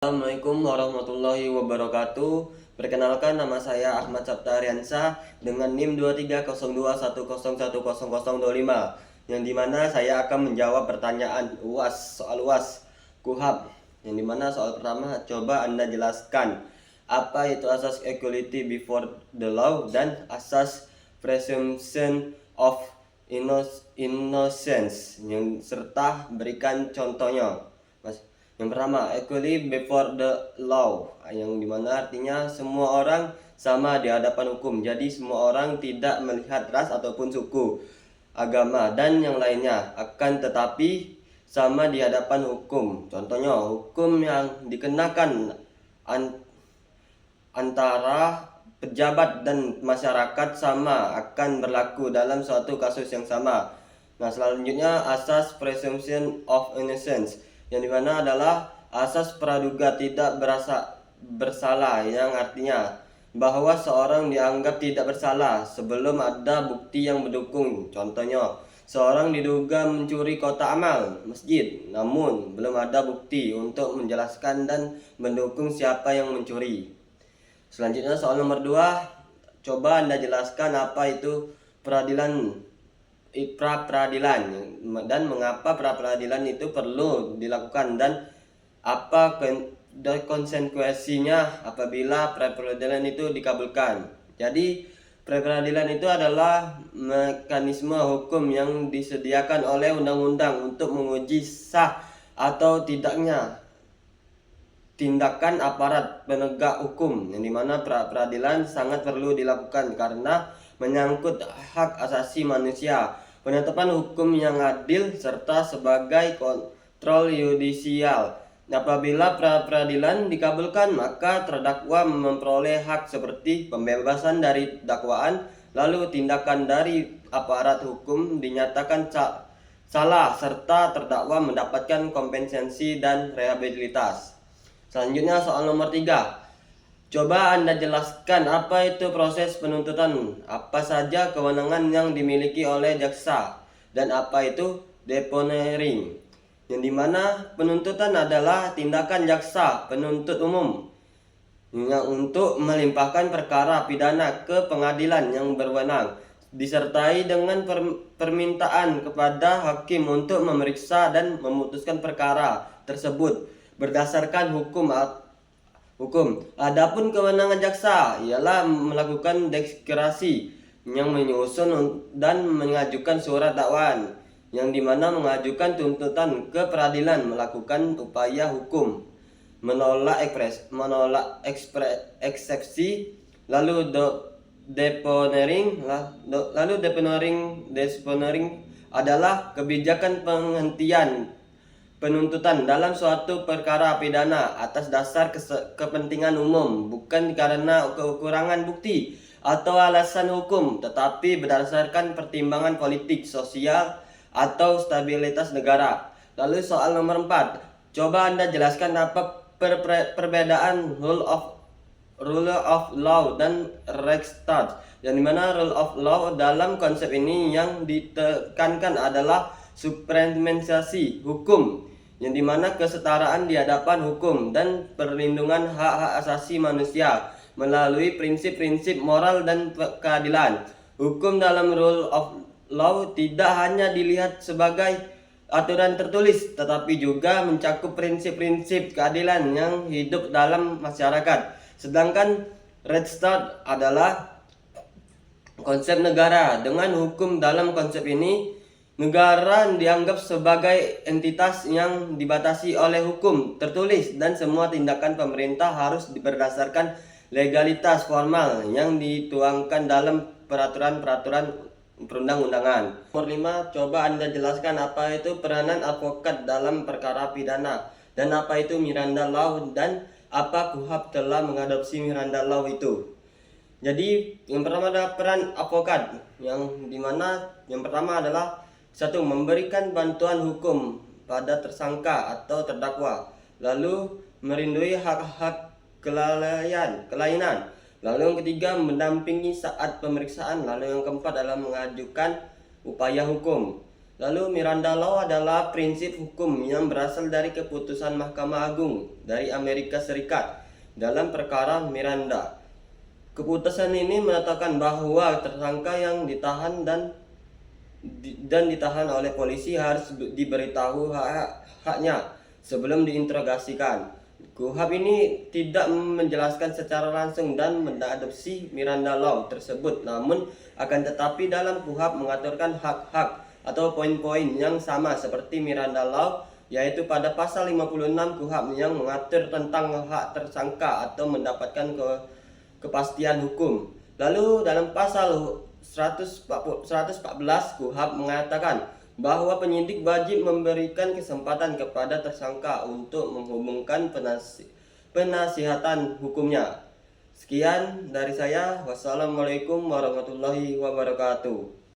Assalamualaikum warahmatullahi wabarakatuh. Perkenalkan, nama saya Ahmad Sabta Aryansa dengan NIM 230210101025, yang dimana saya akan menjawab pertanyaan soal UAS KUHAP. Yang dimana soal pertama, coba Anda jelaskan apa itu asas equality before the law dan asas presumption of innocence, yang serta berikan contohnya. Yang pertama, equality before the law, yang dimana artinya semua orang sama di hadapan hukum. Jadi semua orang tidak melihat ras ataupun suku, agama, dan yang lainnya. Akan tetapi sama di hadapan hukum. Contohnya, hukum yang dikenakan antara pejabat dan masyarakat sama akan berlaku dalam suatu kasus yang sama. Nah, selanjutnya asas presumption of innocence, yang dimana adalah asas praduga tidak bersalah, yang artinya bahwa seorang dianggap tidak bersalah sebelum ada bukti yang mendukung. Contohnya, seorang diduga mencuri kotak amal masjid, namun belum ada bukti untuk menjelaskan dan mendukung siapa yang mencuri. Selanjutnya soal nomor 2, coba Anda jelaskan apa itu pra-peradilan dan mengapa pra-peradilan itu perlu dilakukan, dan apa konsekuensinya apabila pra-peradilan itu dikabulkan. Jadi pra-peradilan itu adalah mekanisme hukum yang disediakan oleh undang-undang untuk menguji sah atau tidaknya tindakan aparat penegak hukum, yang dimana pra-peradilan sangat perlu dilakukan karena menyangkut hak asasi manusia, penetapan hukum yang adil, serta sebagai kontrol yudisial. Apabila pra-peradilan dikabulkan, maka terdakwa memperoleh hak seperti pembebasan dari dakwaan, lalu tindakan dari aparat hukum dinyatakan salah, serta terdakwa mendapatkan kompensasi dan rehabilitasi. Selanjutnya soal nomor 3, coba Anda jelaskan apa itu proses penuntutan, apa saja kewenangan yang dimiliki oleh jaksa, dan apa itu deponering, yang dimana penuntutan adalah tindakan jaksa penuntut umum yang untuk melimpahkan perkara pidana ke pengadilan yang berwenang, disertai dengan permintaan kepada hakim untuk memeriksa dan memutuskan perkara tersebut berdasarkan hukum. Adapun kewenangan jaksa ialah melakukan deskripsi, yang menyusun dan mengajukan surat dakwaan, yang dimana mengajukan tuntutan ke peradilan, melakukan upaya hukum, menolak eksepsi, lalu deponering adalah kebijakan penghentian penuntutan dalam suatu perkara pidana atas dasar kepentingan umum, bukan karena kekurangan bukti atau alasan hukum, tetapi berdasarkan pertimbangan politik, sosial, atau stabilitas negara. Lalu soal nomor 4, coba Anda jelaskan apa perbedaan rule of law dan Rechtsstaat, yang dimana rule of law dalam konsep ini yang ditekankan adalah supremasi hukum, yang dimana kesetaraan di hadapan hukum dan perlindungan hak-hak asasi manusia melalui prinsip-prinsip moral dan keadilan. Hukum dalam rule of law tidak hanya dilihat sebagai aturan tertulis, tetapi juga mencakup prinsip-prinsip keadilan yang hidup dalam masyarakat. Sedangkan Rechtsstaat adalah konsep negara. Dengan hukum dalam konsep ini, negara dianggap sebagai entitas yang dibatasi oleh hukum tertulis, dan semua tindakan pemerintah harus berdasarkan legalitas formal yang dituangkan dalam peraturan-peraturan perundang-undangan. Nomor 5, coba Anda jelaskan apa itu peranan advokat dalam perkara pidana, dan apa itu Miranda Law, dan apa KUHAP telah mengadopsi Miranda Law itu. Jadi yang pertama adalah peran advokat, yang dimana yang pertama adalah 1. Memberikan bantuan hukum pada tersangka atau terdakwa, lalu merindui hak-hak kelainan. Lalu yang ketiga, mendampingi saat pemeriksaan. Lalu yang keempat adalah mengajukan upaya hukum. Lalu Miranda Law adalah prinsip hukum yang berasal dari keputusan Mahkamah Agung dari Amerika Serikat dalam perkara Miranda. Keputusan ini mengatakan bahwa tersangka yang ditahan dan ditahan oleh polisi harus diberitahu haknya sebelum diinterogasikan. KUHP ini tidak menjelaskan secara langsung dan mengadopsi Miranda Law tersebut, namun akan tetapi dalam KUHP mengaturkan hak-hak atau poin-poin yang sama seperti Miranda Law, yaitu pada pasal 56 KUHP yang mengatur tentang hak tersangka atau mendapatkan kepastian hukum. Lalu dalam pasal 114 KUHP mengatakan bahwa penyidik wajib memberikan kesempatan kepada tersangka untuk menghubungkan penasihatan hukumnya. Sekian dari saya. Wassalamualaikum warahmatullahi wabarakatuh.